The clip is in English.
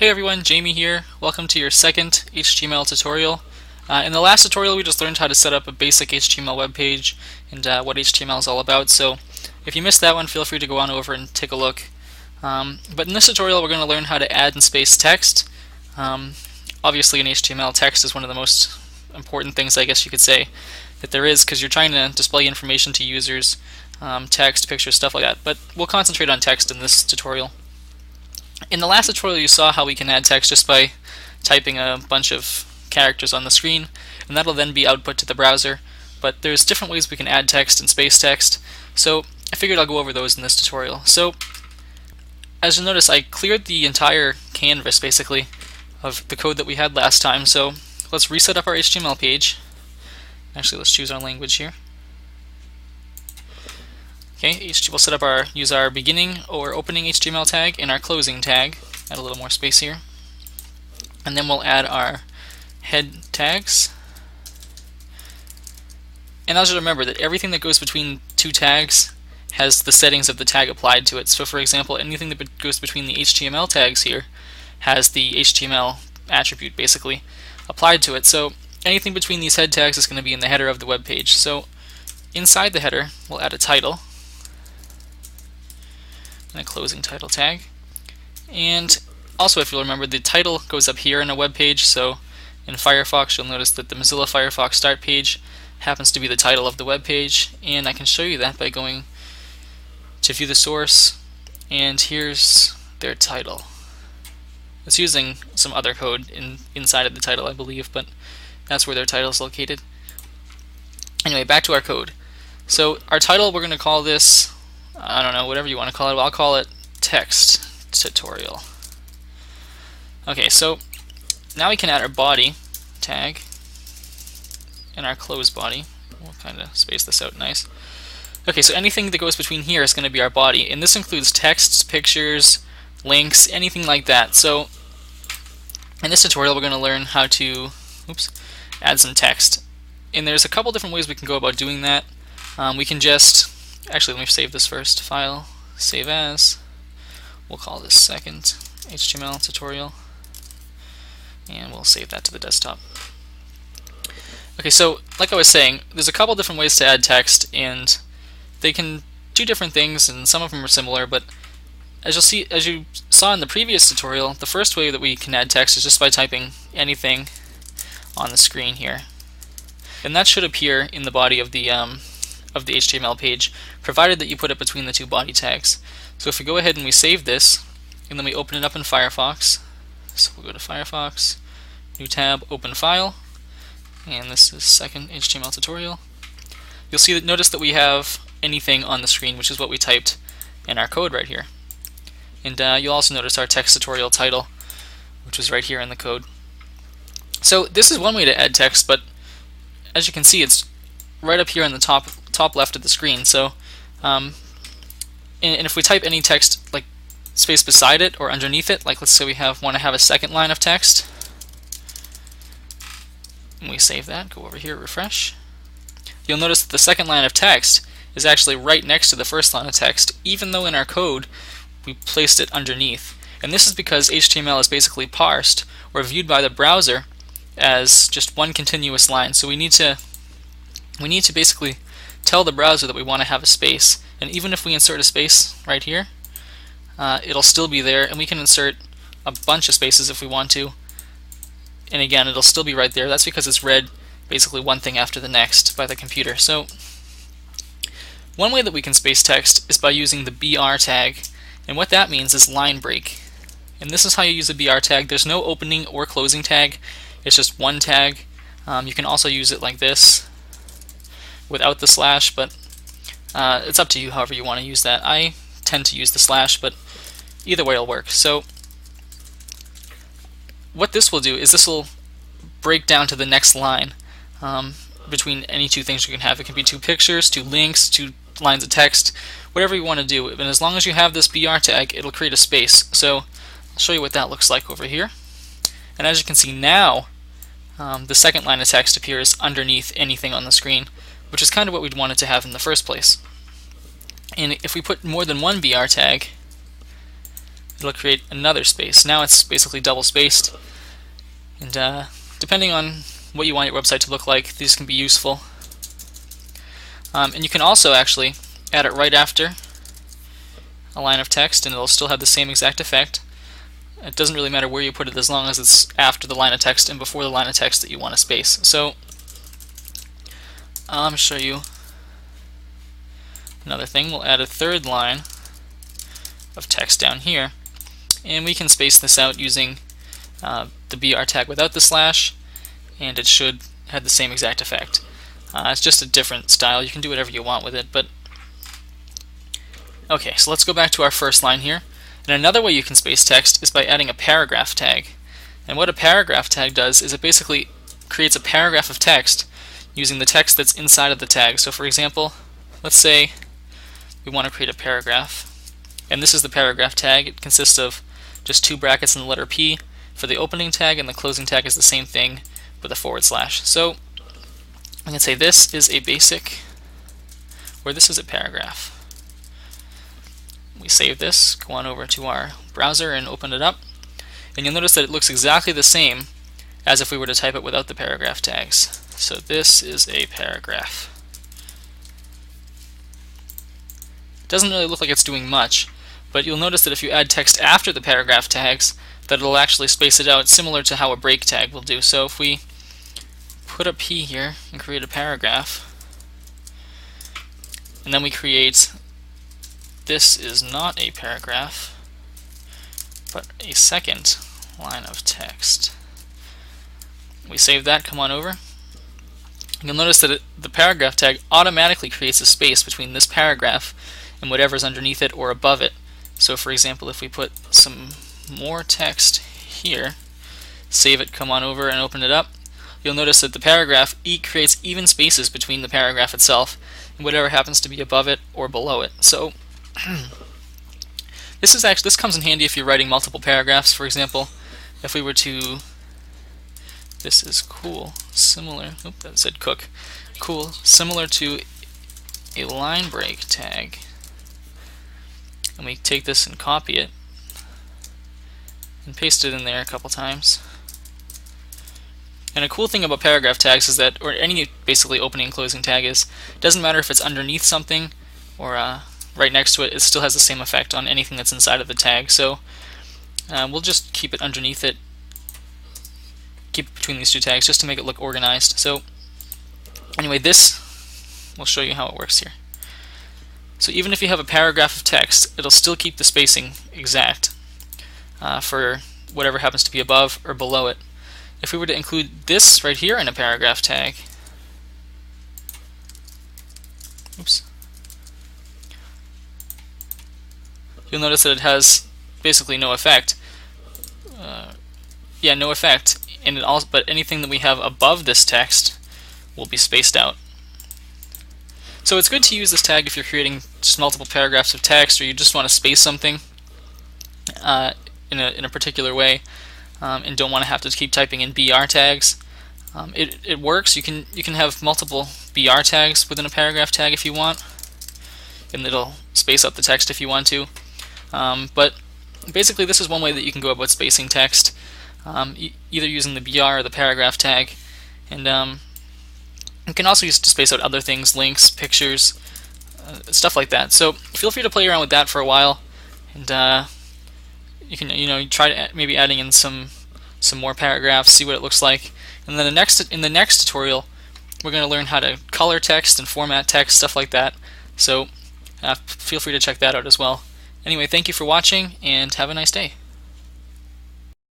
Hey everyone, Jamie here. Welcome to your second HTML tutorial. In the last tutorial we just learned how to set up a basic HTML web page and what HTML is all about, so if you missed that one, feel free to go on over and take a look. But in this tutorial we're going to learn how to add and space text. Obviously in HTML, text is one of the most important things, I guess you could say, that there is, because you're trying to display information to users, text, pictures, stuff like that. But we'll concentrate on text in this tutorial. In the last tutorial you saw how we can add text just by typing a bunch of characters on the screen, and that'll then be output to the browser. But there's different ways we can add text and space text, so I figured I'll go over those in this tutorial. So as you'll notice, I cleared the entire canvas basically of the code that we had last time, so let's reset up our HTML page. Actually, let's choose our language here. Okay, we'll use our beginning or opening HTML tag and our closing tag. Add a little more space here. And then we'll add our head tags. And also remember that everything that goes between two tags has the settings of the tag applied to it. So for example, anything that goes between the HTML tags here has the HTML attribute basically applied to it. So anything between these head tags is going to be in the header of the web page. So inside the header, we'll add a title and a closing title tag. And also, if you'll remember, the title goes up here in a web page, so in Firefox you'll notice that the Mozilla Firefox start page happens to be the title of the web page, and I can show you that by going to view the source, and here's their title. It's using some other code inside of the title, I believe, but that's where their title is located. Anyway, back to our code. So our title, we're going to call this, I don't know, whatever you want to call it. I'll call it text tutorial. Okay, so now we can add our body tag and our close body. We'll kind of space this out nice. Okay, so anything that goes between here is going to be our body, and this includes texts, pictures, links, anything like that. So in this tutorial we're going to learn how to add some text. And there's a couple different ways we can go about doing that. We can just, actually let me save this first. File, save as. We'll call this second HTML tutorial. And we'll save that to the desktop. Okay, so like I was saying, there's a couple different ways to add text, and they can do different things, and some of them are similar, but as you saw in the previous tutorial, the first way that we can add text is just by typing anything on the screen here. And that should appear in the body of the HTML page, provided that you put it between the two body tags. So if we go ahead and we save this, and then we open it up in Firefox, so we'll go to Firefox, new tab, open file, and this is second HTML tutorial. You'll see that, notice that we have anything on the screen, which is what we typed in our code right here. And you'll also notice our text tutorial title, which is right here in the code. So this is one way to add text, but as you can see, it's right up here in the top left of the screen. So, and if we type any text, like space beside it or underneath it, like let's say we want to have a second line of text, and we save that, go over here, refresh, you'll notice that the second line of text is actually right next to the first line of text, even though in our code we placed it underneath. And this is because HTML is basically parsed or viewed by the browser as just one continuous line. So we need to basically tell the browser that we want to have a space, and even if we insert a space right here, it'll still be there, and we can insert a bunch of spaces if we want to, and again it'll still be right there. That's because it's read basically one thing after the next by the computer. So one way that we can space text is by using the BR tag, and what that means is line break. And this is how you use a BR tag. There's no opening or closing tag, it's just one tag. You can also use it like this without the slash, but it's up to you however you want to use that. I tend to use the slash, but either way it'll work. So what this will do is this will break down to the next line between any two things you can have. It can be two pictures, two links, two lines of text, whatever you want to do. And as long as you have this BR tag, it'll create a space. So I'll show you what that looks like over here. And as you can see now, the second line of text appears underneath anything on the screen, which is kind of what we'd wanted to have in the first place. And if we put more than one BR tag, it'll create another space. Now it's basically double spaced, and depending on what you want your website to look like, these can be useful. And you can also actually add it right after a line of text, and it'll still have the same exact effect. It doesn't really matter where you put it as long as it's after the line of text and before the line of text that you want to space. So I'm going to show you another thing. We'll add a third line of text down here, and we can space this out using the BR tag without the slash, and it should have the same exact effect. It's just a different style. You can do whatever you want with it. But okay, so let's go back to our first line here. And another way you can space text is by adding a paragraph tag. And what a paragraph tag does is it basically creates a paragraph of text using the text that's inside of the tag. So for example, let's say we want to create a paragraph, and this is the paragraph tag. It consists of just 2 brackets and the letter P for the opening tag, and the closing tag is the same thing with a /. So I can say this is a basic, or this is a paragraph. We save this, go on over to our browser and open it up, and you'll notice that it looks exactly the same as if we were to type it without the paragraph tags. So this is a paragraph. It doesn't really look like it's doing much, but you'll notice that if you add text after the paragraph tags, that it'll actually space it out, similar to how a break tag will do. So if we put a P here and create a paragraph, and then we create this is not a paragraph, but a second line of text. We save that, come on over. You'll notice that the paragraph tag automatically creates a space between this paragraph and whatever's underneath it or above it. So for example, if we put some more text here, save it, come on over and open it up, you'll notice that the paragraph creates even spaces between the paragraph itself and whatever happens to be above it or below it. So this comes in handy if you're writing multiple paragraphs. For example, if we were to, this is cool, similar, that said cook, cool, similar to a line break tag, and we take this and copy it and paste it in there a couple times. And a cool thing about paragraph tags is that, or any basically opening and closing tag is, it doesn't matter if it's underneath something or right next to it, it still has the same effect on anything that's inside of the tag. So we'll just keep it underneath it, keep it between these 2 tags just to make it look organized. So anyway, this will show you how it works here. So even if you have a paragraph of text, it'll still keep the spacing exact for whatever happens to be above or below it. If we were to include this right here in a paragraph tag, oops, you'll notice that it has basically no effect. Yeah, no effect. And it also, but anything that we have above this text will be spaced out. So it's good to use this tag if you're creating just multiple paragraphs of text, or you just want to space something in a particular way, and don't want to have to keep typing in BR tags. It works. You can have multiple BR tags within a paragraph tag if you want, and it'll space out the text if you want to. But basically, this is one way that you can go about spacing text, either using the BR or the paragraph tag. And you can also use it to space out other things, links, pictures, stuff like that. So feel free to play around with that for a while, and you can try maybe adding in some more paragraphs, see what it looks like. And then in the next tutorial, we're going to learn how to color text and format text, stuff like that. So feel free to check that out as well. Anyway, thank you for watching, and have a nice day.